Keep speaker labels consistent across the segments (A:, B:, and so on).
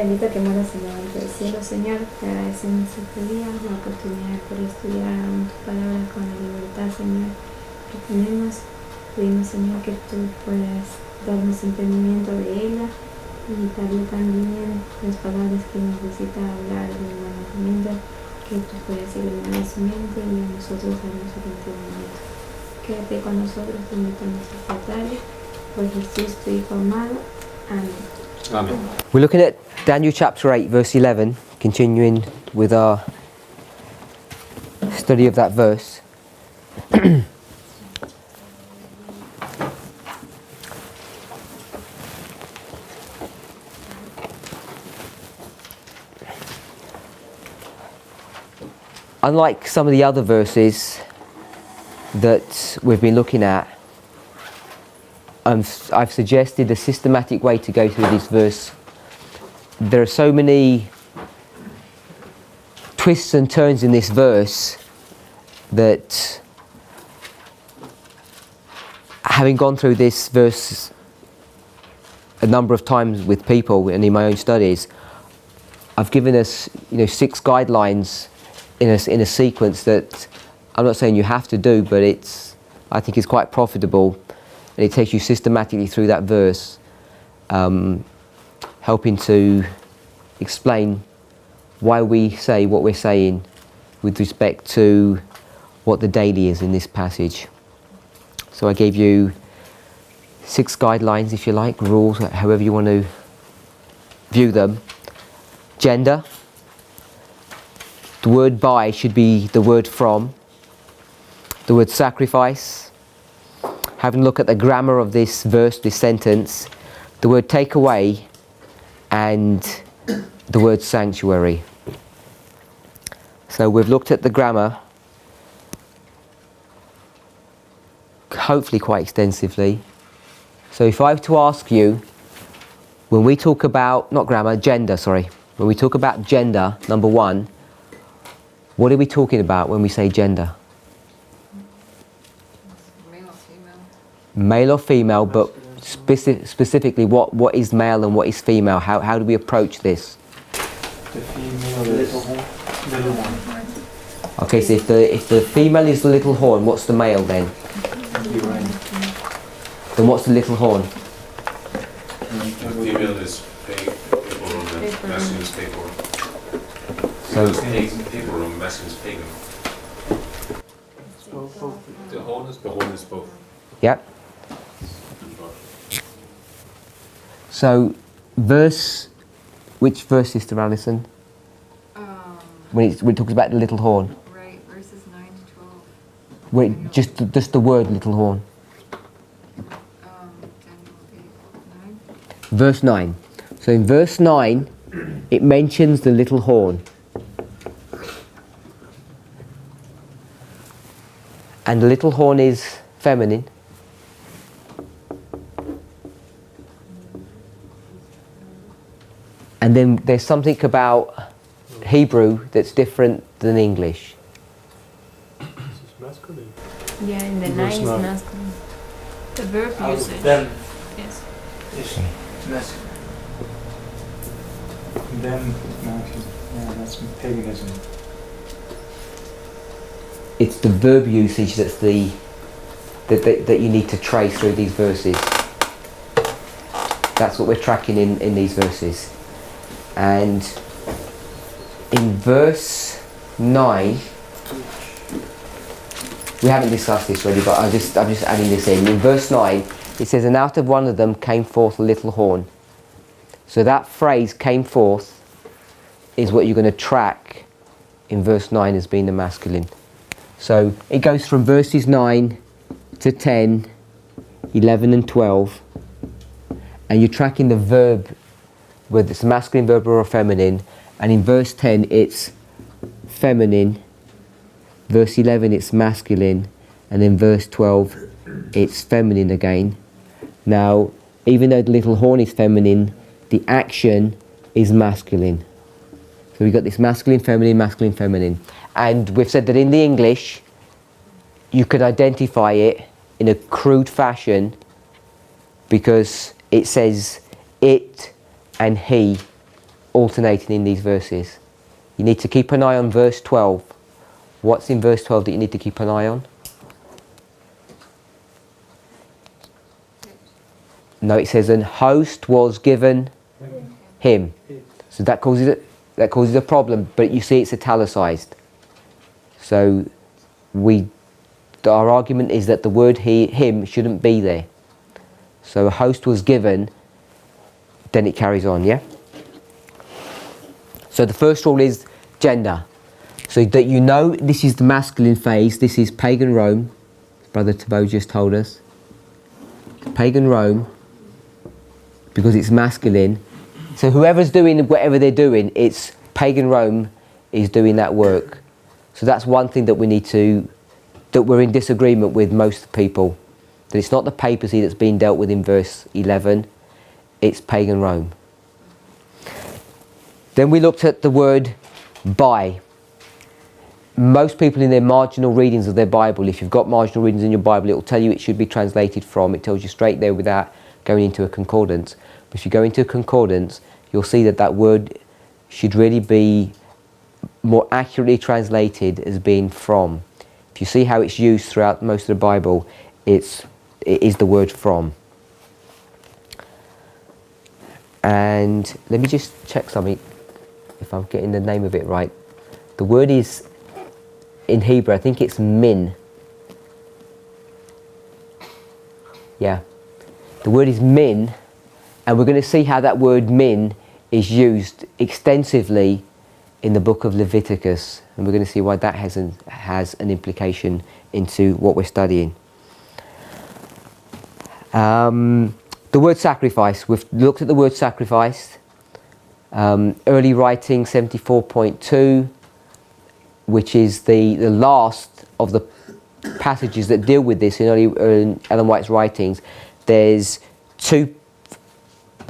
A: bendito que moras en lo alto del cielo, Señor, te agradecemos este día, la oportunidad de poder estudiar aún tu palabra con la libertad, Señor, que tenemos. Pedimos, Señor, que tú puedas darnos entendimiento de ella y darle también las palabras que necesita hablar el hermano Parminder, que tú puedas iluminar su mente y a nosotros darnos el entendimiento. Quédate con nosotros, permítanos esta tarde, por Jesús, tu Hijo amado. Amén.
B: Amen.
C: We're looking at Daniel chapter 8, verse 11, continuing with our study of that verse. Unlike some of the other verses that we've been looking at, I've suggested a systematic way to go through this verse. There are so many twists and turns in this verse that, having gone through this verse a number of times with people and in my own studies, I've given us 6 guidelines in a sequence that I'm not saying you have to do, but I think it's quite profitable. And it takes you systematically through that verse, helping to explain why we say what we're saying with respect to what the daily is in this passage. So I gave you 6 guidelines, if you like, rules, however you want to view them. Gender. The word by should be the word from. The word sacrifice. Having a look at the grammar of this verse, this sentence, the word take away and the word sanctuary. So we've looked at the grammar, hopefully quite extensively. So if I were to ask you, when we talk about, when we talk about gender, number 1, what are we talking about when we say gender? Male or female, but specifically what is male and what is female? How do we approach this?
D: The female is little horn.
C: Okay, so if the female is the little horn, what's the male then? Then what's the little horn?
B: The female is pagan, the masculine is pagan.
C: So
B: Pagan or masculine is pagan. The horn is both.
C: yeah. So, which verse, Sister Alison? When it talks about the little horn.
E: Right, verses 9 to 12.
C: Wait, just the word little horn.
E: Daniel 8, 9.
C: Verse 9. So in verse 9, it mentions the little horn. And the little horn is feminine. And then there's something about Hebrew that's different than English.
D: This is masculine.
A: Yeah, in the 9
D: Verse
A: is
D: 9.
A: masculine. The verb
F: Out
A: usage.
F: of them
A: Yes.
F: is masculine.
D: Then masculine. Yeah, that's paganism.
C: It's the verb usage that's that you need to trace through these verses. That's what we're tracking in these verses. And in verse 9, we haven't discussed this really, but I'm just adding this in. In verse 9, it says, and out of one of them came forth a little horn. So that phrase, came forth, is what you're going to track in verse 9 as being the masculine. So it goes from verses 9 to 10, 11 and 12, and you're tracking the verb, whether it's a masculine verb or a feminine, and in verse 10 it's feminine, verse 11 it's masculine, and then verse 12 it's feminine again. Now, even though the little horn is feminine, the action is masculine. So we've got this masculine, feminine, and we've said that in the English you could identify it in a crude fashion because it says it and he alternating in these verses. You need to keep an eye on verse 12. What's in verse 12 that you need to keep an eye on? No, it says an host was given him. So that causes a problem, but you see it's italicized. So our argument is that the word him shouldn't be there. So a host was given, then it carries on, yeah? So the first rule is gender. So that you know this is the masculine phase, this is pagan Rome. Brother Tabo just told us. Pagan Rome, because it's masculine. So whoever's doing whatever they're doing, it's pagan Rome is doing that work. So that's one thing that that we're in disagreement with most people. That it's not the papacy that's being dealt with in verse 11, it's pagan Rome. Then we looked at the word by. Most people in their marginal readings of their Bible, if you've got marginal readings in your Bible, it will tell you it should be translated from. It tells you straight there without going into a concordance. But if you go into a concordance, you'll see that word should really be more accurately translated as being from. If you see how it's used throughout most of the Bible, it is the word from. And let me just check something, if I'm getting the name of it right. The word is, in Hebrew, I think it's min. Yeah. The word is min, and we're going to see how that word min is used extensively in the book of Leviticus, and we're going to see why that has an implication into what we're studying. The word sacrifice. We've looked at the word sacrifice. Early writing 74.2, which is the last of the passages that deal with this in Ellen White's writings. There's two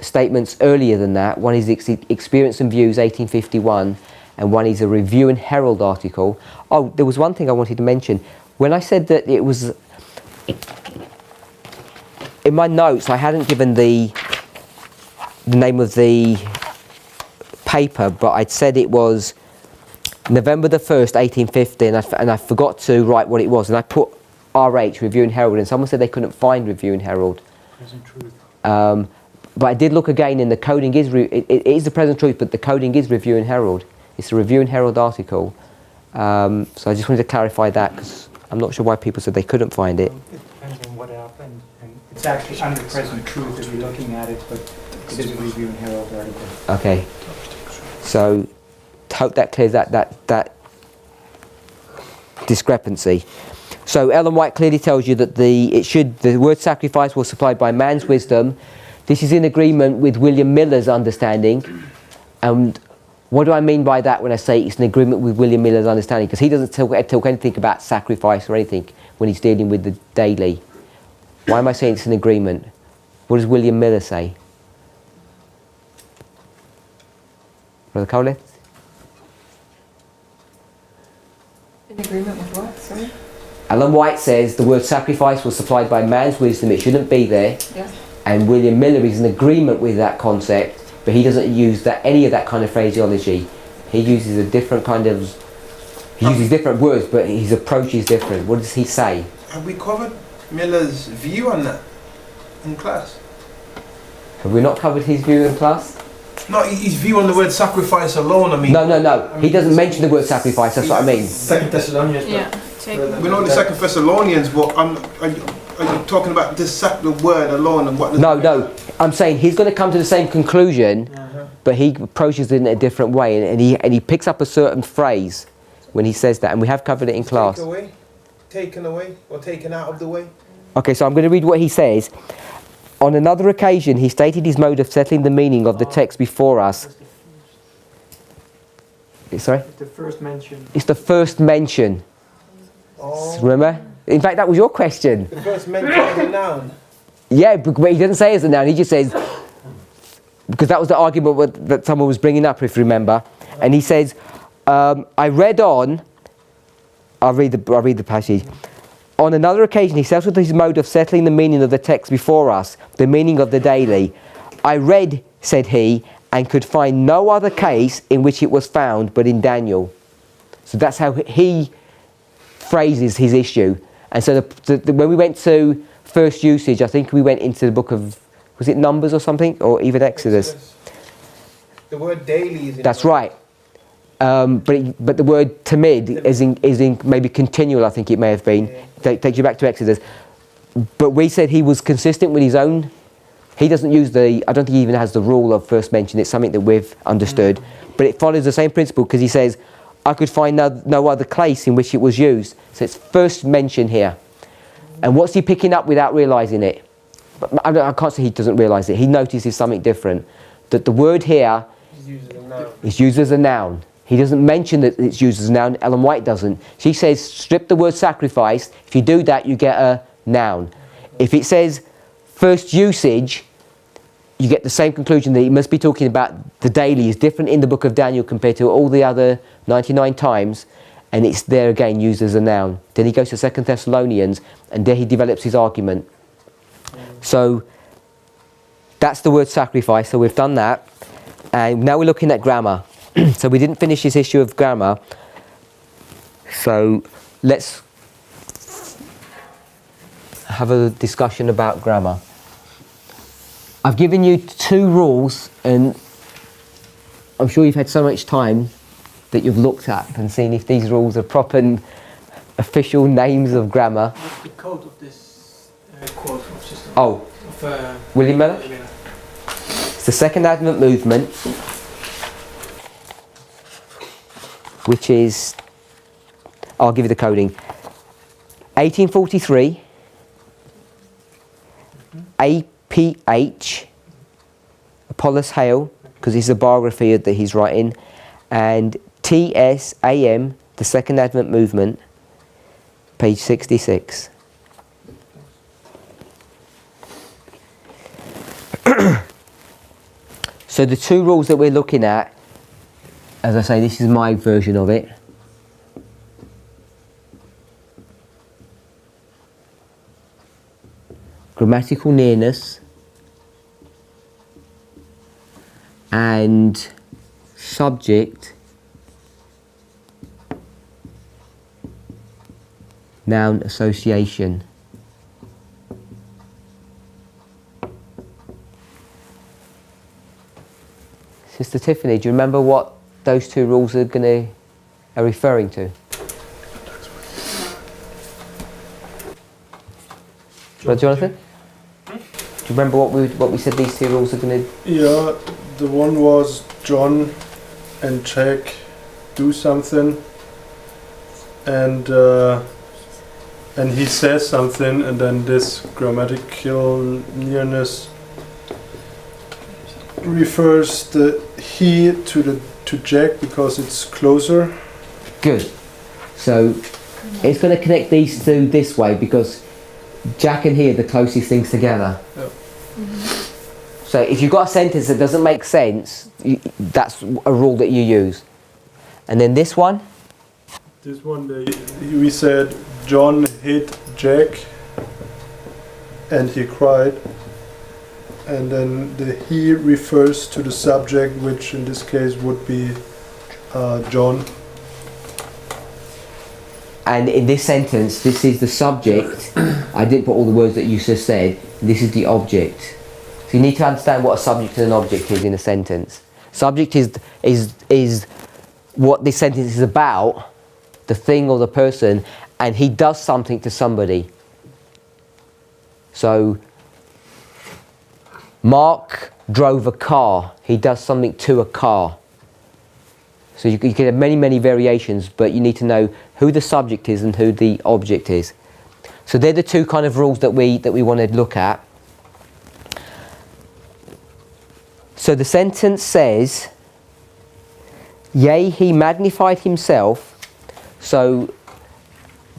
C: statements earlier than that. One is Experience and Views 1851, and one is a Review and Herald article. Oh, there was one thing I wanted to mention. When I said that it was in my notes, I hadn't given the name of the paper, but I'd said it was November the 1st, 1850, and I forgot to write what it was, and I put RH, Review and Herald, and someone said they couldn't find Review and Herald.
D: Present Truth.
C: But I did look again, and the coding is it is the Present Truth, but the coding is Review and Herald. It's a Review and Herald article. So I just wanted to clarify that, because I'm not sure why people said they couldn't find it.
D: It depends on what happened, and it's actually under Present Truth if you're looking at it, but it is a Review and Herald article.
C: Okay. So hope that clears that discrepancy. So Ellen White clearly tells you that the word sacrifice was supplied by man's wisdom. This is in agreement with William Miller's understanding. And what do I mean by that when I say it's in agreement with William Miller's understanding? Because he doesn't talk anything about sacrifice or anything when he's dealing with the daily. Why am I saying it's an agreement? What does William Miller say? Brother Cowley?
E: In agreement with what, sorry?
C: Ellen White says the word sacrifice was supplied by man's wisdom, it shouldn't be there.
E: Yeah.
C: And William Miller is in agreement with that concept, but he doesn't use any of that kind of phraseology. He uses he uses different words, but his approach is different. What does he say?
F: Have we covered Miller's view on that in class?
C: Have we not covered his view in class?
F: No, his view on the word sacrifice alone, I mean.
C: No. He doesn't mention the word sacrifice, that's what I mean.
D: Second Thessalonians.
E: Yeah.
F: We know the Second Thessalonians, but are you talking about the word alone and what?
C: No. I'm saying he's going to come to the same conclusion, but he approaches it in a different way, and he picks up a certain phrase when he says that, and we have covered it in class.
F: Taken away, or taken out of the way.
C: Okay, so I'm going to read what he says. On another occasion, he stated his mode of settling the meaning of the text before us. Sorry?
D: It's the first mention.
C: It's the first mention.
F: Oh.
C: Remember? In fact, that was your question.
F: The first mention of the noun.
C: Yeah, but he doesn't say as a noun. He just says, because that was the argument that someone was bringing up, if you remember. And he says, I read on. I'll read the passage. On another occasion, he says with his mode of settling the meaning of the text before us, the meaning of the daily. I read, said he, and could find no other case in which it was found but in Daniel. So that's how he phrases his issue. And so when we went to first usage, I think we went into the book of, was it Numbers or something, or even Exodus?
F: The word daily is in
C: That's right. But the word tamid is in maybe continual, I think it may have been. Takes you back to Exodus. But we said he was consistent with his own. He doesn't use I don't think he even has the rule of first mention. It's something that we've understood. But it follows the same principle, because he says, I could find no other place in which it was used. So it's first mention here. And what's he picking up without realising it? I can't say he doesn't realise it. He notices something different. That the word here is used as a noun. He doesn't mention that it's used as a noun. Ellen White doesn't. She says, strip the word sacrifice. If you do that, you get a noun. If it says first usage, you get the same conclusion that he must be talking about the daily is different in the book of Daniel compared to all the other 99 times, and it's there again used as a noun. Then he goes to 2 Thessalonians, and there he develops his argument. So that's the word sacrifice, so we've done that. And now we're looking at grammar. So we didn't finish this issue of grammar. So let's have a discussion about grammar. I've given you 2 rules, and I'm sure you've had so much time that you've looked at and seen if these rules are proper and official names of grammar.
G: What's the code of this quote of system?
C: Oh,
G: Of,
C: William Miller? It's the second Advent movement, which is, I'll give you the coding, 1843, APH, Apollos Hale, because it's a biography that he's writing, and TSAM, the second Advent movement, page 66. So the 2 rules that we're looking at, as I say, this is my version of it. Grammatical nearness and subject noun association. Sister Tiffany, do you remember what those 2 rules are referring to? Well, Jonathan? Do you remember what we said these 2 rules are going to?
H: Yeah, the one was John and Jack do something, and he says something, and then this grammatical nearness refers the he to Jack because it's closer.
C: Good. So it's going to connect these 2 this way because Jack and he are the closest things together.
H: Yep.
C: So if you've got a sentence that doesn't make sense, that's a rule that you use. And then this one?
H: This one, we said John hit Jack and he cried. And then the he refers to the subject, which in this case would be John.
C: And in this sentence, this is the subject. I didn't put all the words that you just said. This is the object. So you need to understand what a subject and an object is in a sentence. Subject is what this sentence is about, the thing or the person, and he does something to somebody. So Mark drove a car. He does something to a car. So you can have many, many variations, but you need to know who the subject is and who the object is. So they're the 2 kind of rules that we want to look at. So the sentence says, yea, he magnified himself. So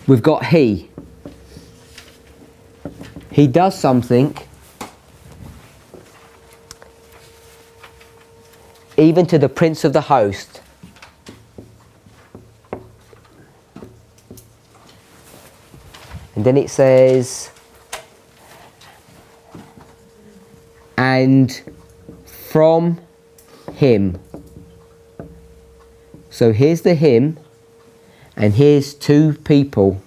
C: we've got he. He does something, even to the prince of the host. And then it says, and from him. So here's the him, and here's two people.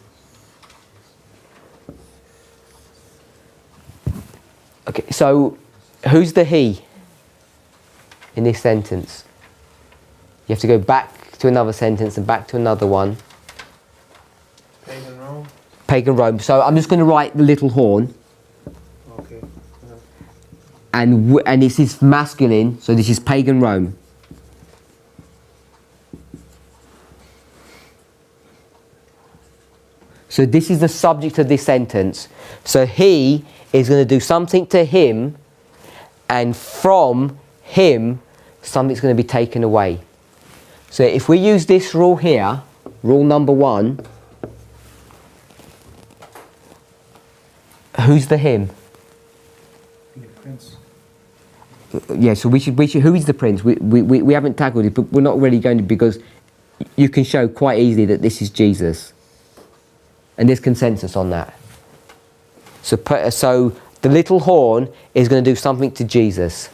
C: Okay, so who's the he in this sentence? You have to go back to another sentence and back to another one.
F: Pagan Rome.
C: Pagan Rome. So I'm just going to write the little horn.
F: Okay.
C: And this is masculine, so this is pagan Rome. So this is the subject of this sentence. So he is going to do something to him, and from him something's going to be taken away. So if we use this rule here, rule number 1, who's the him?
D: The prince.
C: Yeah, so we should, who is the prince? We haven't tackled it, but we're not really going to, because you can show quite easily that this is Jesus. And there's consensus on that. So the little horn is going to do something to Jesus.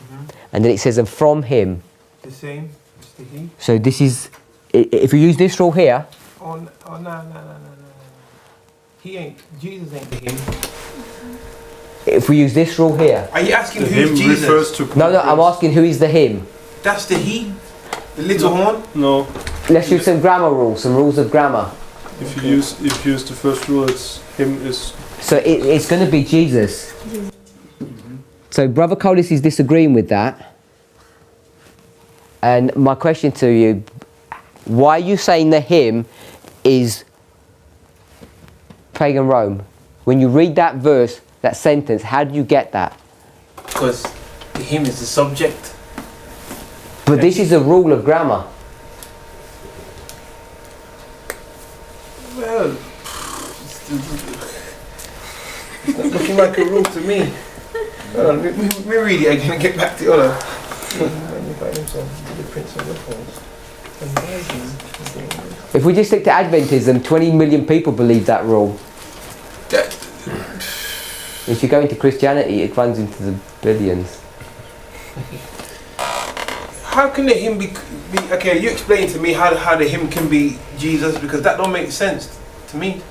C: And then it says, and from him.
F: The same. It's the he.
C: So this is, if you use this rule here.
F: Oh no. He ain't. Jesus ain't the him.
C: If we use this rule here.
F: Are you asking
H: The
F: who's
H: him
F: Jesus?
H: refers to.
C: No, I'm asking who is the him.
F: That's the he. The little horn.
H: No.
C: Let's use some grammar rules, some rules of grammar.
H: If you use the first rule, it's him is.
C: So it's going to be Jesus. So Brother Colis is disagreeing with that. And my question to you, why are you saying the him is pagan Rome? When you read that verse, that sentence, how do you get that?
F: Because the him is the subject.
C: But this is a rule of grammar.
F: Well, it's not looking like a rule to me. Hold on, let me read it again and get back to it. Hold on.
C: If we just stick to Adventism, 20 million people believe that rule. If you go into Christianity, it runs into the billions.
F: How can the him be okay? You explain to me how the him can be Jesus, because that don't make sense to me.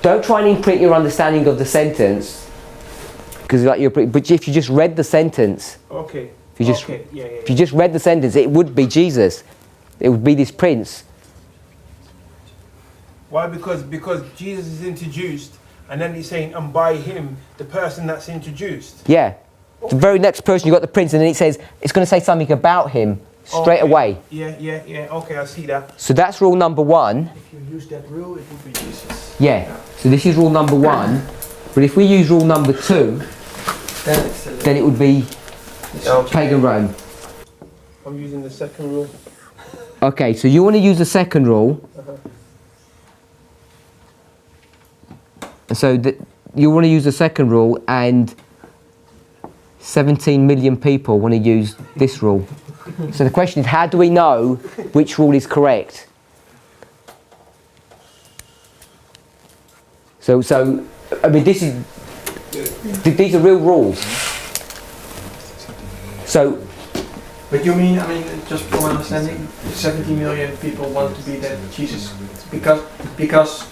C: Don't try and imprint your understanding of the sentence, because like but if you just read the sentence,
F: Okay.
C: if you just
F: Okay. Yeah.
C: if you just read the sentence, it would be Jesus. It would be this prince.
F: Why? Because Jesus is introduced, and then he's saying, and by him, the person that's introduced.
C: Yeah. The very next person, you got the prince, and then it says it's going to say something about him straight away.
F: Yeah. Okay, I see that.
C: So that's rule number 1.
G: If you use that rule, it would be Jesus.
C: Yeah. So this is rule number 1. But if we use rule number 2, then it would be pagan Rome.
F: I'm using the second rule.
C: Okay, so you want to use the second rule. So you want to use the second rule, and 17 million people want to use this rule. So the question is, how do we know which rule is correct? So I mean, these are real rules. So,
G: But you mean, just from my understanding, 70 million people want to be that Jesus because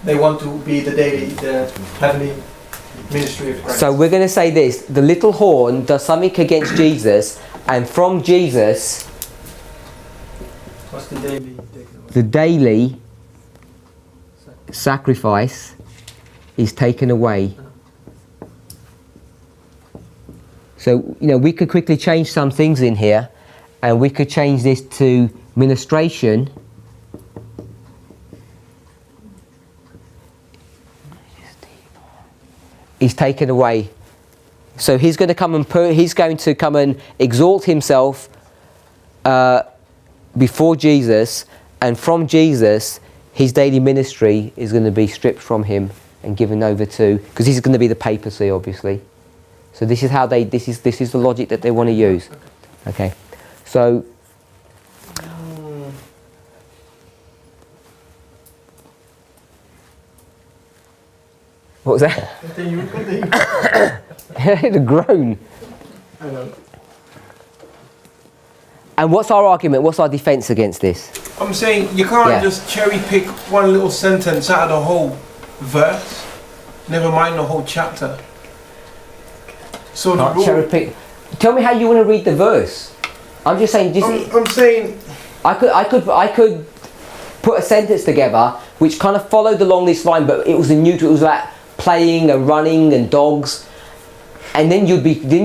G: they want to be the heavenly ministry of Christ.
C: so we're going to say this: the little horn does something against Jesus, and from Jesus,
G: What's the daily taken away?
C: the daily sacrifice is taken away. So, we could quickly change some things in here, and we could change this to ministration. Is taken away. So he's going to come and exalt himself before Jesus, and from Jesus, his daily ministry is going to be stripped from him and given over to, because this is going to be the papacy, obviously. So this is how this is the logic that they want to use. Okay. So what was that?
G: Continue.
C: I had a groan.
G: I know.
C: And what's our argument? What's our defence against this?
F: I'm saying you can't
C: Yeah.
F: just cherry pick one little sentence out of the whole verse, never mind the whole chapter. So the
C: Can't
F: rule,
C: cherry pick. Tell me how you want to read the verse. I'm just saying.
F: I'm saying
C: I could put a sentence together which kind of followed along this line, but it was a neutral. It was like playing and running and dogs, and then you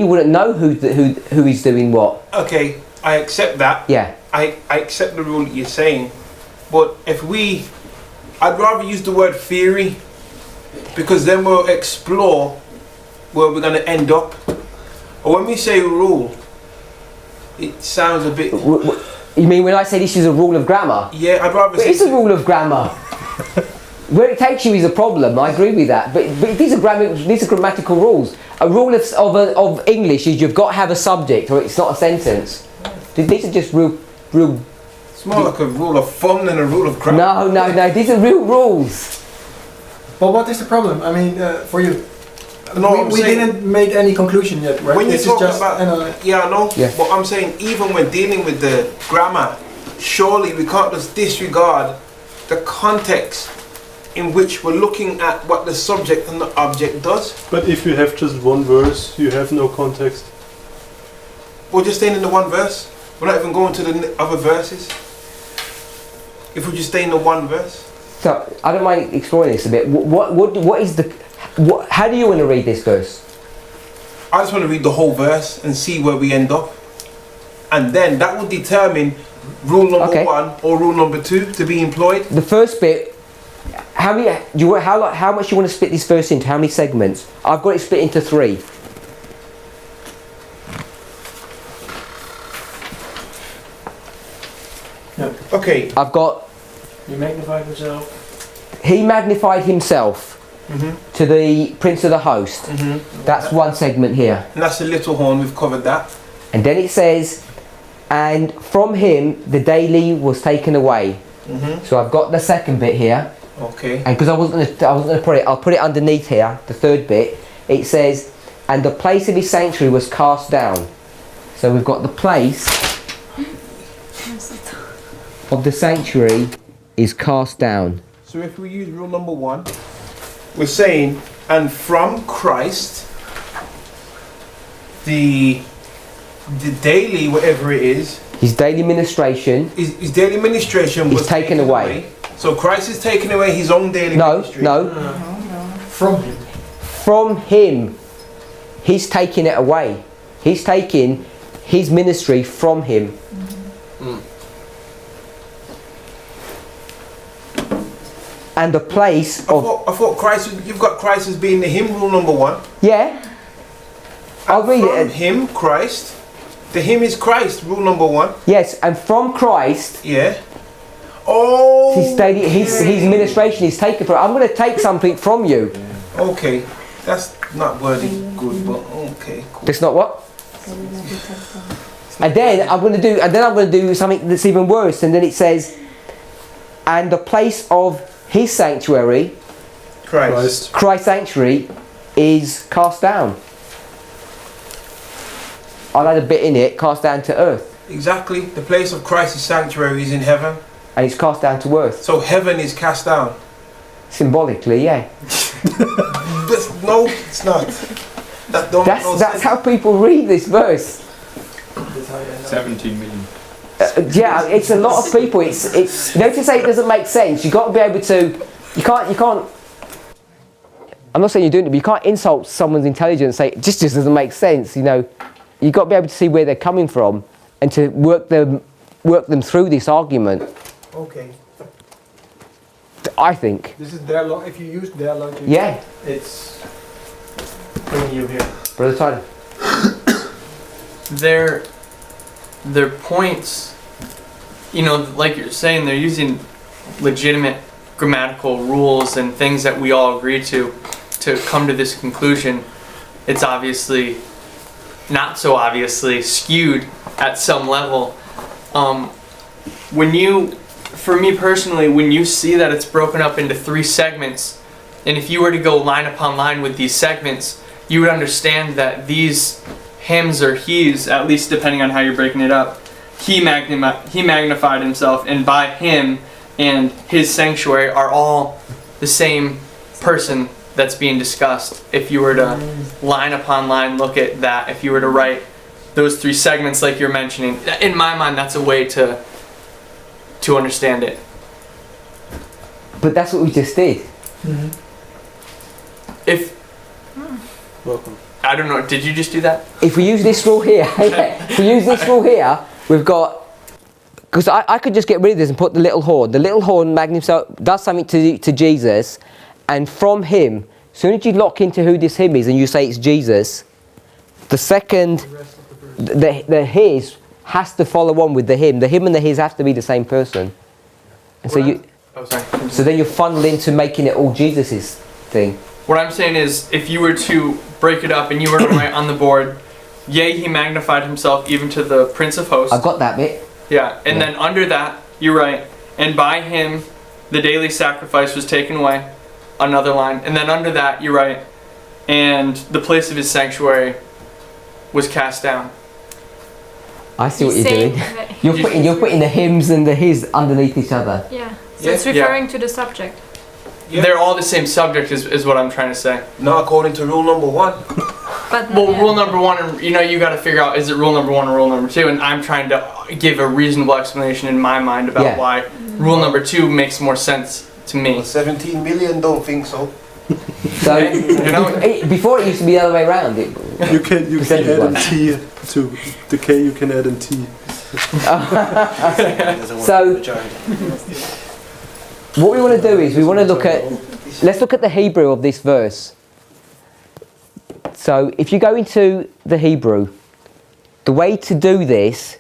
C: wouldn't know who is doing what.
F: okay, I accept that.
C: Yeah.
F: I accept the rule that you're saying, but I'd rather use the word theory, because then we'll explore where we're going to end up. Or when we say rule, it sounds a bit...
C: You mean when I say this is a rule of grammar?
F: Yeah, I'd rather say...
C: It's a rule of grammar. Where it takes you is a problem. I agree with that. But these are grammatical rules. A rule of English is you've got to have a subject, or it's not a sentence. These are just real.
F: It's more like a rule of thumb than a rule of grammar.
C: No. These are real rules.
G: But what is the problem? I mean, for you,
F: No,
G: we didn't make any conclusion yet, right?
F: When you
G: This is
F: talk
G: just
F: about... Yeah, I know.
C: Yeah.
F: But I'm saying even when dealing with the grammar, surely we can't just disregard the context in which we're looking at what the subject and the object does.
H: But if you have just one verse, you have no context.
F: We're just staying in the one verse. We're not even going to the other verses. If we just stay in the one verse.
C: So I don't mind exploring this a bit. What is the? How do you want to read this verse?
F: I just want to read the whole verse and see where we end up. And then that will determine rule number 1 or rule number 2 to be employed.
C: The first bit. How much you want to split this verse into? How many segments? I've got it split into 3.
F: Okay.
C: I've got.
G: You magnified yourself.
C: He magnified himself to the prince of the host. That's one segment here.
F: And that's the little horn, we've covered that.
C: And then it says, and from him the daily was taken away. So I've got the second bit here.
F: Okay.
C: And because I wasn't going to put it, I'll put it underneath here. The third bit. It says, and the place of his sanctuary was cast down. So we've got the place of the sanctuary is cast down.
F: So if we use rule number 1, we're saying, and from Christ, the daily, whatever it is,
C: His daily ministration
F: his daily ministration was
C: taken away.
F: So Christ is taking away his own daily ministry.
C: No.
G: From him.
C: From him. He's taking it away. He's taking his ministry from him. And the place of...
F: I thought Christ, you've got Christ as being the him, rule number 1.
C: Yeah. I'll read
F: From
C: it.
F: him, Christ. The him is Christ, rule number 1.
C: Yes, and from Christ...
F: Yeah. Oh.
C: His ministration is taken from... I'm going to take something from you.
F: Okay. That's not worded good, but okay, cool.
C: That's not what? And then I'm going to do something that's even worse. And then it says, and the place of his sanctuary, Christ's sanctuary, is cast down. I'll add a bit in it, cast down to earth.
F: Exactly. The place of Christ's sanctuary is in heaven.
C: And it's cast down to earth.
F: So heaven is cast down.
C: Symbolically, yeah.
F: No, it's not.
C: That's how people read this verse.
B: 17 million.
C: Yeah, it's a lot of people. It's you know, to say it doesn't make sense. You've got to be able to. You can't. I'm not saying you're doing it, but you can't insult someone's intelligence. Say it just doesn't make sense. You know, you've got to be able to see where they're coming from and to work them through this argument.
G: Okay.
C: I think.
G: This is their law. If you use their logic,
C: Yeah.
G: it's bringing you here.
C: Brother Tyler.
I: Their points, you know, like you're saying, they're using legitimate grammatical rules and things that we all agree to come to this conclusion. It's obviously not so obviously skewed at some level. For me personally, when you see that it's broken up into 3 segments, and if you were to go line upon line with these segments, you would understand that these hymns or he's, at least depending on how you're breaking it up, he magnified himself, and by him and his sanctuary are all the same person that's being discussed. If you were to line upon line look at that, if you were to write those three segments like you're mentioning, in my mind that's a way to understand it.
C: But that's what we just did.
I: If
F: Welcome.
I: I don't know, did you just do that?
C: If we use this rule here, if we use this rule here, we've got, because I could just get rid of this and put the little horn. The little horn does something to Jesus, and from him, as soon as you lock into who this him is and you say it's Jesus, the second, the his has to follow on with the him. The him and the his have to be the same person. And so you, so then you funnel into making it all Jesus's thing.
I: What I'm saying is, if you were to break it up and you were to write on the board, yea, he magnified himself even to the Prince of Hosts.
C: I've got that bit.
I: Yeah, and then under that, you write, and by him the daily sacrifice was taken away. Another line. And then under that, you write, and the place of his sanctuary was cast down.
C: I see what you're doing. You're putting the hymns and the his underneath each other.
E: Yeah. So it's referring to the subject.
F: Yeah.
I: They're all the same subject is what I'm trying to say.
F: Not according to rule number 1.
E: But
I: Well, rule number 1, you got to figure out, is it rule number 1 or rule number 2? And I'm trying to give a reasonable explanation in my mind about why rule number 2 makes more sense to me.
F: 17 million don't think so.
C: So before it used to be the other way around.
H: You can add an T to the K. You can add an T.
C: So what we want to do is we want to let's look at the Hebrew of this verse. So if you go into the Hebrew, the way to do this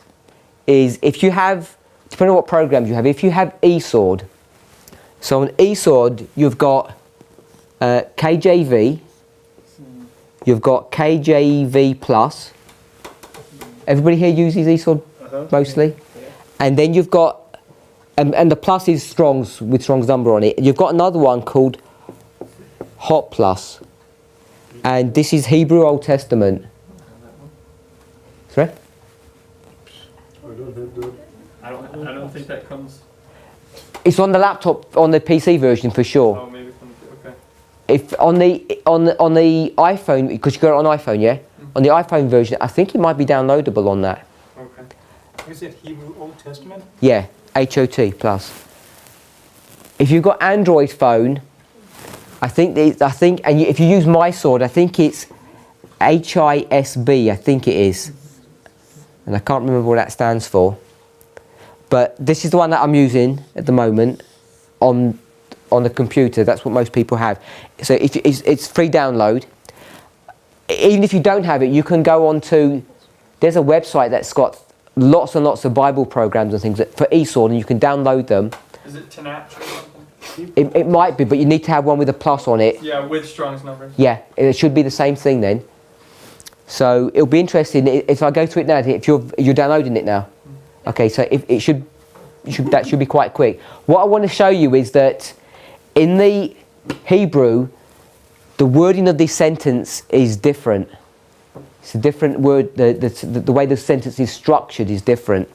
C: is if you have, depending on what programs you have, if you have eSword. So on eSword you've got KJV, you've got KJV Plus. Everybody here uses eSword mostly? And then you've got, and the plus is Strong's, with Strong's number on it. You've got another one called Hot Plus. And this is Hebrew Old Testament. Sorry?
I: I don't think that comes.
C: It's on the laptop, on the PC version for sure.
I: Oh, maybe okay.
C: If on the iPhone, because you got it on iPhone, yeah? On the iPhone version, I think it might be downloadable on that.
D: Okay. Is it Hebrew Old Testament?
C: Yeah, HOT plus. If you've got Android phone, and if you use My Sword, I think it's HISB. I think it is, and I can't remember what that stands for. But this is the one that I'm using at the moment on the computer. That's what most people have. So it's free download. Even if you don't have it, you can go on to. There's a website that's got lots and lots of Bible programs and things for eSword, and you can download them.
I: Is it Tanach or something?
C: It might be, but you need to have one with a plus on it.
I: Yeah, with Strong's numbers.
C: Yeah, it should be the same thing then. So it'll be interesting if I go to it now. If you're downloading it now, okay. So if that should be quite quick. What I want to show you is that in the Hebrew, the wording of this sentence is different. It's a different word. The way the sentence is structured is different.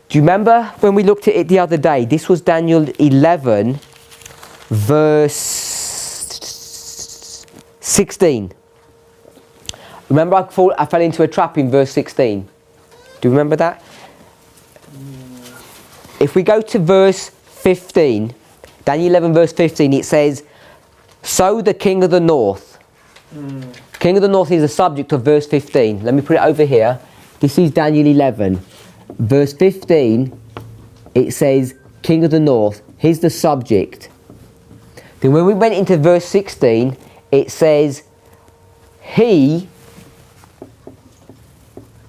C: Do you remember when we looked at it the other day? This was Daniel 11, verse 16. Remember I fell into a trap in verse 16. Do you remember that? If we go to verse 15, Daniel 11 verse 15, it says, so the king of the north. King of the north is the subject of verse 15. Let me put it over here. This is Daniel 11. Verse 15, it says, king of the north. Here's the subject. Then when we went into verse 16, it says, he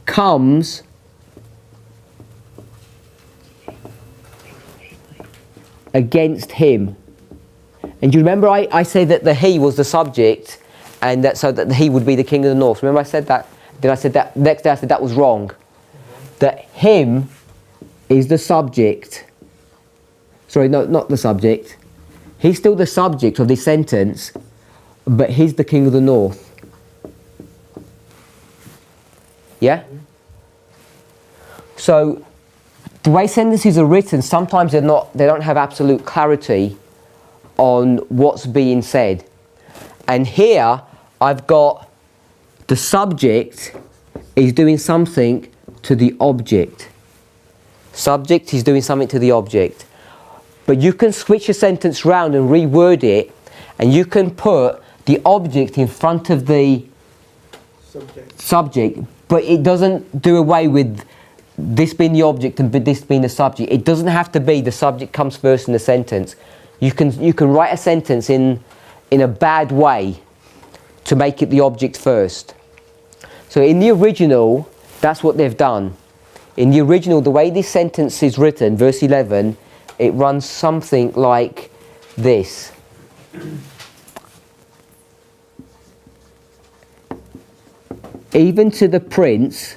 C: comes against him. And do you remember I said that the he was the subject, and that so that the he would be the king of the north. Remember I said that? Then I said that, next day I said that was wrong. That him is the subject. Sorry, no, not the subject. He's still the subject of this sentence, but he's the king of the north. Yeah? So the way sentences are written, sometimes they don't have absolute clarity on what's being said. And here I've got the subject is doing something to the object. Subject is doing something to the object. But you can switch a sentence round and reword it, and you can put the object in front of the subject, but it doesn't do away with this being the object and this being the subject. It doesn't have to be the subject comes first in the sentence. You can write a sentence in a bad way to make it the object first. So in the original, that's what they've done. In the original, the way this sentence is written, verse 11, it runs something like this. Even to the prince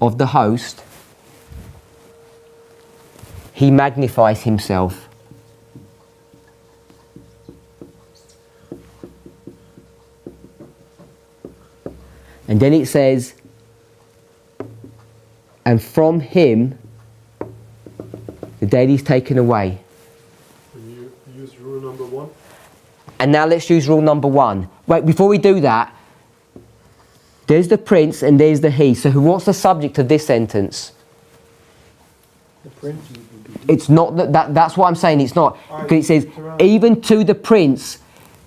C: of the host, he magnifies himself. And then it says, and from him the daily is taken away.
H: And you use rule number 1.
C: And now let's use rule number 1. Wait, before we do that, there's the prince and there's the he. So what's the subject of this sentence?
G: The prince.
C: It's not that's what I'm saying. It's not, because it says even to the prince,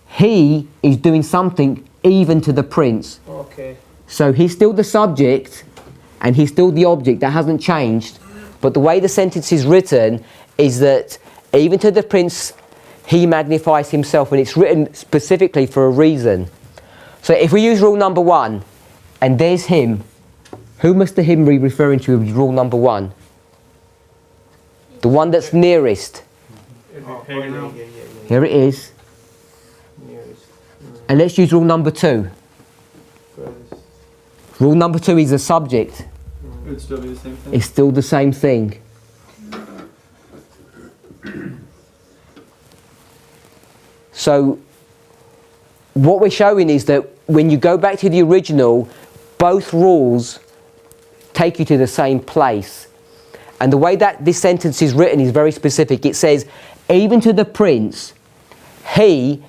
C: he is doing something even to the prince.
G: Okay.
C: So he's still the subject and he's still the object. That hasn't changed. But the way the sentence is written is that even to the prince, he magnifies himself, and it's written specifically for a reason. So if we use rule number 1, and there's him, who must the him be referring to with rule number 1? The one that's nearest. Here it is. And let's use rule number 2. Rule number 2 is the subject.
I: It's still the same thing.
C: It's still the same thing. So what we're showing is that when you go back to the original, both rules take you to the same place. And the way that this sentence is written is very specific. It says, even to the prince, he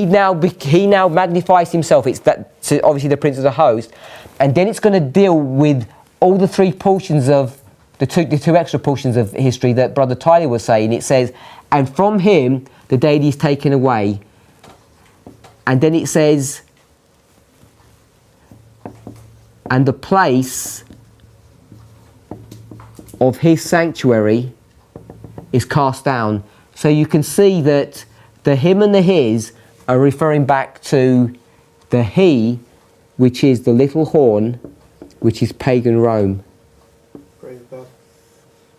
C: now magnifies himself. It's that, so obviously the prince is a host. And then it's going to deal with all the 3 portions of the two extra portions of history that Brother Tyler was saying. It says, and from him the daily is taken away. And then it says, and the place of his sanctuary is cast down. So you can see that the him and the his are referring back to the he, which is the little horn, which is pagan Rome.
G: Praise God.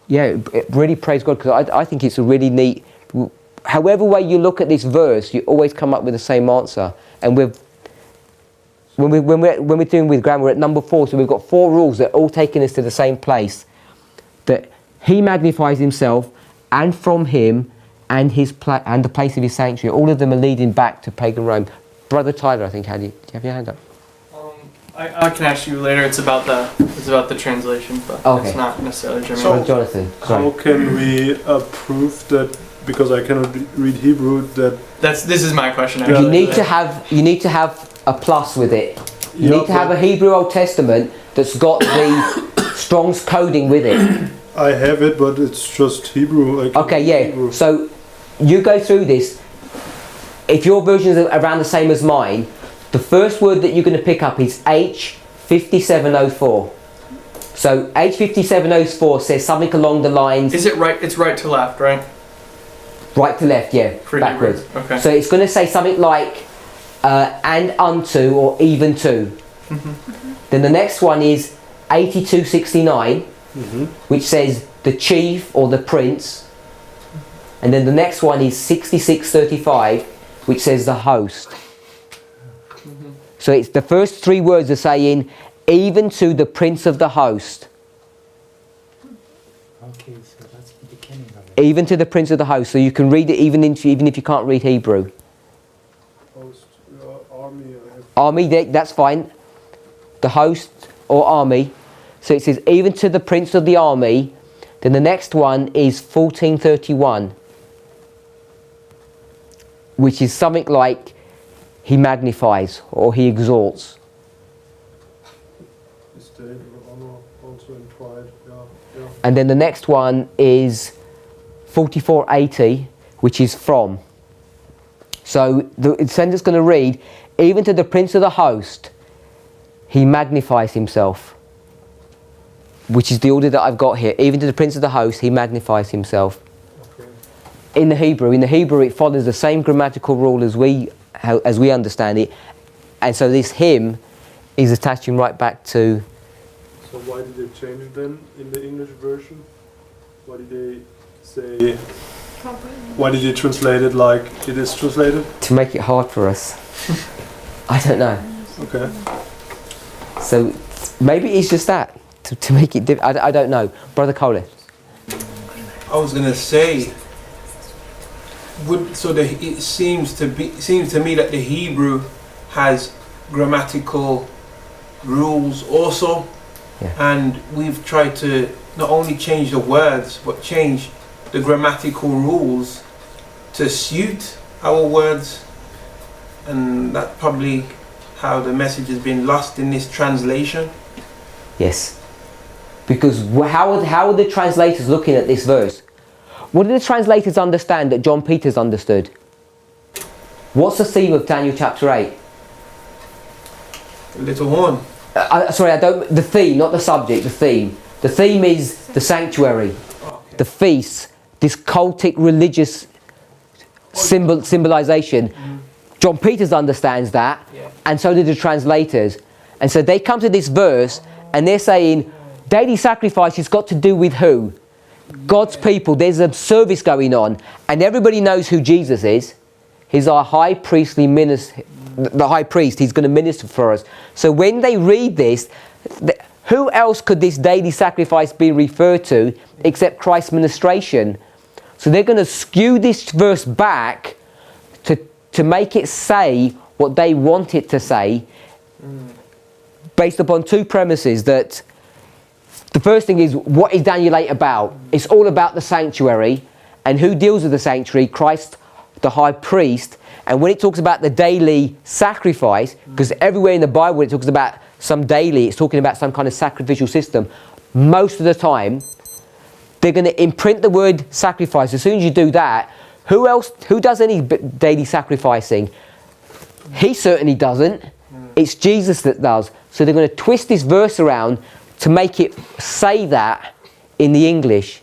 C: Yeah, it really praise God, because I think it's a really neat. However way you look at this verse, you always come up with the same answer. And when we're doing with grammar, we're at number 4, so we've got 4 rules that are all taking us to the same place. That he magnifies himself, and from him, and and the place of his sanctuary. All of them are leading back to pagan Rome. Brother Tyler, I think, do you have your hand up?
I: I can ask you later. It's about the translation, but
C: Okay.
I: it's not necessarily German.
C: So, Jonathan, sorry.
H: How can we prove that, because I cannot read Hebrew, that
I: This is my question.
H: Yeah.
I: Actually.
C: You need to have a plus with it. You
H: Yeah,
C: need to have a Hebrew Old Testament that's got the Strong's coding with it.
H: I have it, but it's just Hebrew. I can
C: Okay,
H: read
C: yeah.
H: Hebrew.
C: So you go through this. If your version is around the same as mine, the first word that you're going to pick up is H5704. So H5704 says something along the lines.
I: Is it right? It's right to left, right?
C: Right to left, yeah,
I: Pretty
C: backwards.
I: right. Okay.
C: So it's going to say something like and unto or even to. Then the next one is 8269, which says the chief or the prince. And then the next one is 6635, which says the host. So it's the first 3 words are saying even to the prince of the host.
D: Okay, so that's the beginning of it.
C: Even to the prince of the host. So you can read it even if you can't read Hebrew.
H: Host, army, I have.
C: Army, that's fine. the host or army. So it says, even to the prince of the army. Then the next one is 1431, which is something like he magnifies or he exalts.
H: Disdain or honor, also in pride. Yeah.
C: And then the next one is 4480, which is from. So the sentence is going to read, even to the prince of the host, he magnifies himself. Which is the order that I've got here. Even to the prince of the host, he magnifies himself.
H: Okay.
C: In the Hebrew it follows the same grammatical rule as we understand it. And so this him is attaching right back to...
H: So why did they change it then in the English version? Why did they say... Why did they translate it like it is translated?
C: To make it hard for us. I don't know.
H: Okay.
C: So maybe it's just that. To make it different. I don't know. Brother Colin.
F: I was gonna say, it seems to me that the Hebrew has grammatical rules also, and we've tried to not only change the words but change the grammatical rules to suit our words, and that's probably how the message has been lost in this translation.
C: Yes. Because how are the translators looking at this verse? What do the translators understand that John Peters understood? What's the theme of Daniel chapter 8?
F: The little horn.
C: The theme, not the subject, the theme. The theme is the sanctuary, the feasts, this cultic religious symbolization. John Peters understands that, and so do the translators. And so they come to this verse and they're saying, daily sacrifice has got to do with who? God's people. There's a service going on, and everybody knows who Jesus is. He's our high priestly minister, the high priest. He's going to minister for us. So when they read this, who else could this daily sacrifice be referred to except Christ's ministration? So they're going to skew this verse back to make it say what they want it to say, based upon two premises. That the first thing is, what is Daniel 8 about? It's all about the sanctuary, and who deals with the sanctuary? Christ, the high priest. And when it talks about the daily sacrifice, because everywhere in the Bible it talks about some daily, it's talking about some kind of sacrificial system. Most of the time, they're going to imprint the word sacrifice. As soon as you do that, who does any daily sacrificing? He certainly doesn't. It's Jesus that does. So they're going to twist this verse around to make it say that in the English.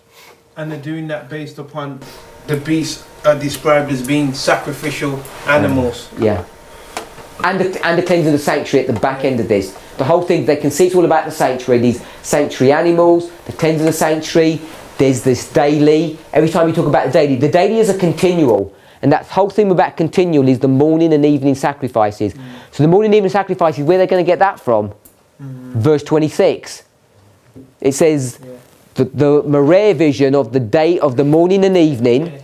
F: And they're doing that based upon the beasts are described as being sacrificial animals.
C: Yeah. And the cleansing of the sanctuary at the back end of this. The whole thing, they can see it's all about the sanctuary, these sanctuary animals, the cleansing of the sanctuary, there's this daily. Every time you talk about the daily is a continual. And that whole thing about continual is the morning and evening sacrifices. So the morning and evening sacrifices, where are they going to get that from? Verse 26. It says the Marea vision of the day of the morning and evening.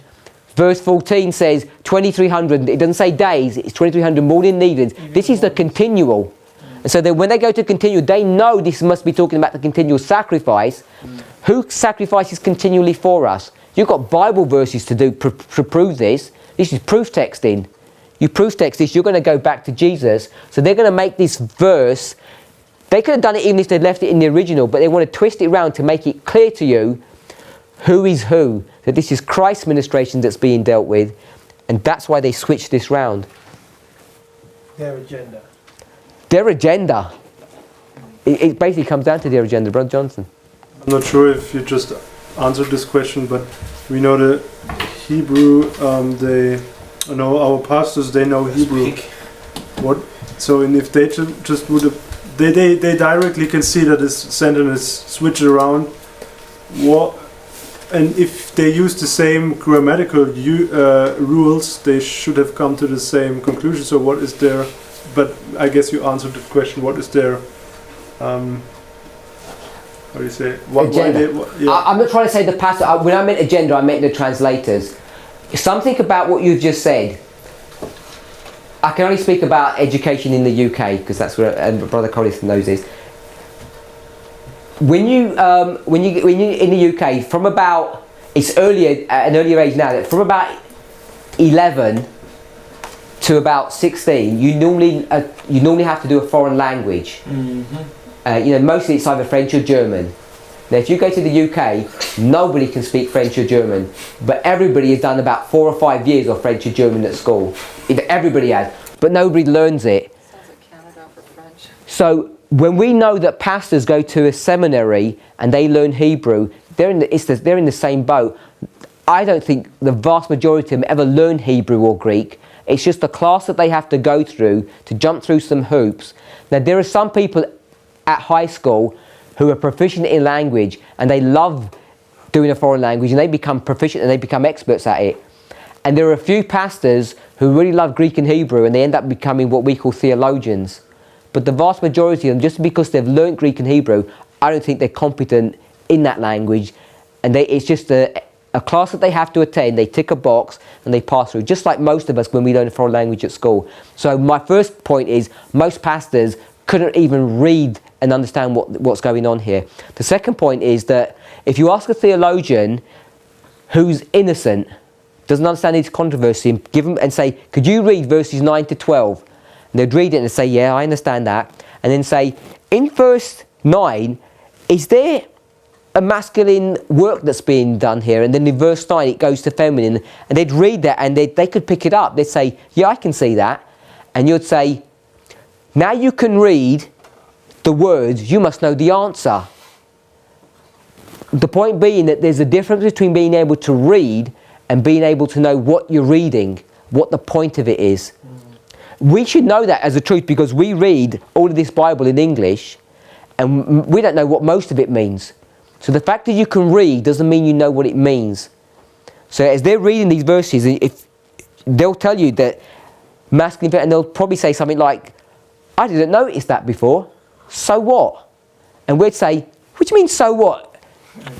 C: Verse 14 says 2300. It doesn't say days, it's 2300 morning and evenings. This is the continual. And so then when they go to continual, they know this must be talking about the continual sacrifice. Who sacrifices continually for us? You've got Bible verses to do to prove this. This is proof texting. You proof text this, you're going to go back to Jesus. So they're going to make this verse. They could have done it even if they'd left it in the original, but they want to twist it around to make it clear to you who is who. That this is Christ's ministration that's being dealt with, and that's why they switched this round.
G: Their agenda.
C: Their agenda. It basically comes down to their agenda, Brother Johnson.
H: I'm not sure if you just answered this question, but we know the Hebrew. Our pastors, they know Hebrew. What? So, and if they just would have, they directly can see that this sentence is switched around. What? And if they use the same grammatical rules, they should have come to the same conclusion. So what is their... But I guess you answered the question, what is their... how do you say?
C: Agenda. I'm not trying to say the pastor... when I meant agenda, I meant the translators. Something about what you've just said. I can only speak about education in the UK because that's where Brother Collis knows this. When you in the UK, from about, it's earlier at an earlier age now, that from about 11 to about 16, you normally have to do a foreign language. Mostly it's either French or German. Now, if you go to the UK, nobody can speak French or German, but everybody has done about 4 or 5 years of French or German at school. Everybody has, but nobody learns it.
E: Sounds like Canada for French.
C: So when we know that pastors go to a seminary and they learn Hebrew, they're in the same boat. I don't think the vast majority of them ever learn Hebrew or Greek. It's just a class that they have to go through to jump through some hoops. Now, there are some people at high school who are proficient in language and they love doing a foreign language and they become proficient and they become experts at it. And there are a few pastors who really love Greek and Hebrew and they end up becoming what we call theologians. But the vast majority of them, just because they've learnt Greek and Hebrew, I don't think they're competent in that language. And it's just a class that they have to attend, they tick a box and they pass through, just like most of us when we learn a foreign language at school. So my first point is, most pastors couldn't even read and understand what's going on here. The second point is that if you ask a theologian who's innocent, doesn't understand his controversy, and give them and say, could you read verses 9 to 12? And they'd read it and say, yeah, I understand that. And then say, in verse 9, is there a masculine work that's being done here? And then in verse 9 it goes to feminine, and they'd read that and they could pick it up. They'd say, yeah, I can see that. And you'd say, now you can read the words, you must know the answer. The point being that there's a difference between being able to read and being able to know what you're reading, what the point of it is. We should know that as a truth, because we read all of this Bible in English and we don't know what most of it means. So the fact that you can read doesn't mean you know what it means. So as they're reading these verses, if they'll tell you that masculine, and they'll probably say something like, I didn't notice that before, so what? And we'd say, what do you mean so what?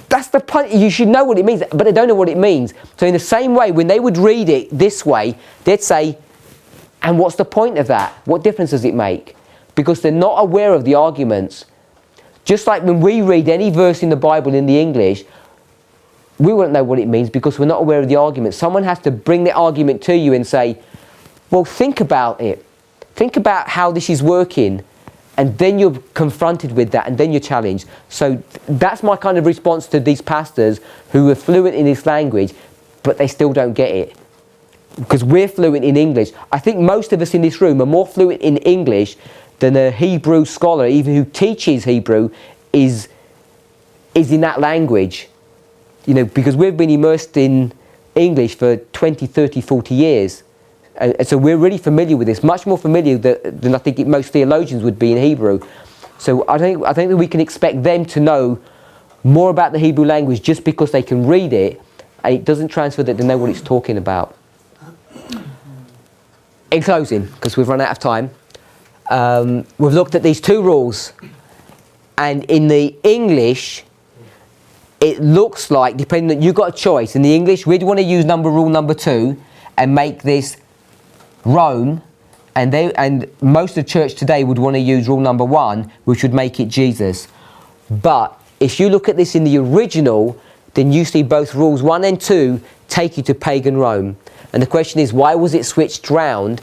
C: That's the point, you should know what it means, but they don't know what it means. So in the same way, when they would read it this way, they'd say, and what's the point of that? What difference does it make? Because they're not aware of the arguments. Just like when we read any verse in the Bible in the English, we won't know what it means because we're not aware of the argument. Someone has to bring the argument to you and say, well, think about it. Think about how this is working. And then you're confronted with that and then you're challenged. So that's my kind of response to these pastors who are fluent in this language, but they still don't get it. Because we're fluent in English. I think most of us in this room are more fluent in English than a Hebrew scholar, even who teaches Hebrew, is in that language. You know, because we've been immersed in English for 20, 30, 40 years. And so we're really familiar with this, much more familiar than I think most theologians would be in Hebrew. So I think that we can expect them to know more about the Hebrew language just because they can read it, and it doesn't transfer that they know what it's talking about. In closing, because we've run out of time, we've looked at these two rules, and in the English, it looks like, depending on, you've got a choice. In the English, we'd want to use rule number 2 and make this Rome, and most of the church today would want to use rule number 1, which would make it Jesus. But if you look at this in the original, then you see both rules 1 and 2 take you to pagan Rome. And the question is, why was it switched round?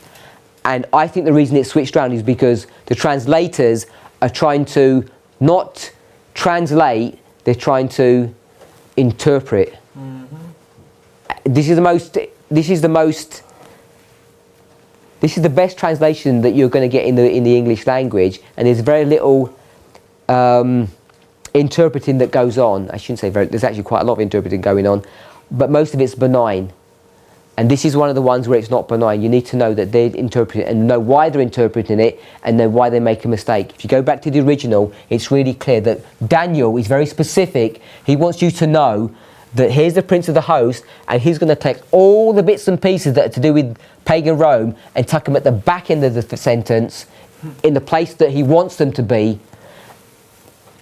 C: And I think the reason it's switched round is because the translators are trying to not translate, they're trying to interpret. This is the best translation that you're going to get in the English language, and there's very little interpreting that goes on. I shouldn't say very, there's actually quite a lot of interpreting going on, but most of it's benign. And this is one of the ones where it's not benign. You need to know that they interpret it and know why they're interpreting it and know why they make a mistake. If you go back to the original, it's really clear that Daniel is very specific. He wants you to know that here's the prince of the host, and he's going to take all the bits and pieces that are to do with pagan Rome and tuck them at the back end of the sentence in the place that he wants them to be.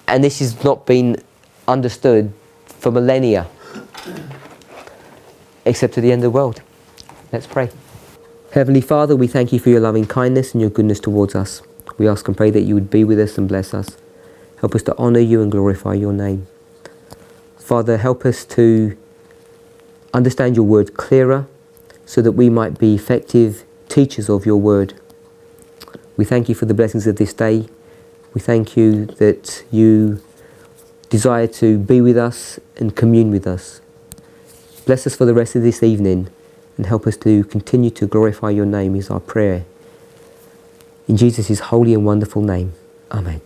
C: And this has not been understood for millennia, except to the end of the world. Let's pray. Heavenly Father, we thank you for your loving kindness and your goodness towards us. We ask and pray that you would be with us and bless us. Help us to honour you and glorify your name. Father, help us to understand your word clearer so that we might be effective teachers of your word. We thank you for the blessings of this day. We thank you that you desire to be with us and commune with us. Bless us for the rest of this evening and help us to continue to glorify your name is our prayer. In Jesus' holy and wonderful name. Amen.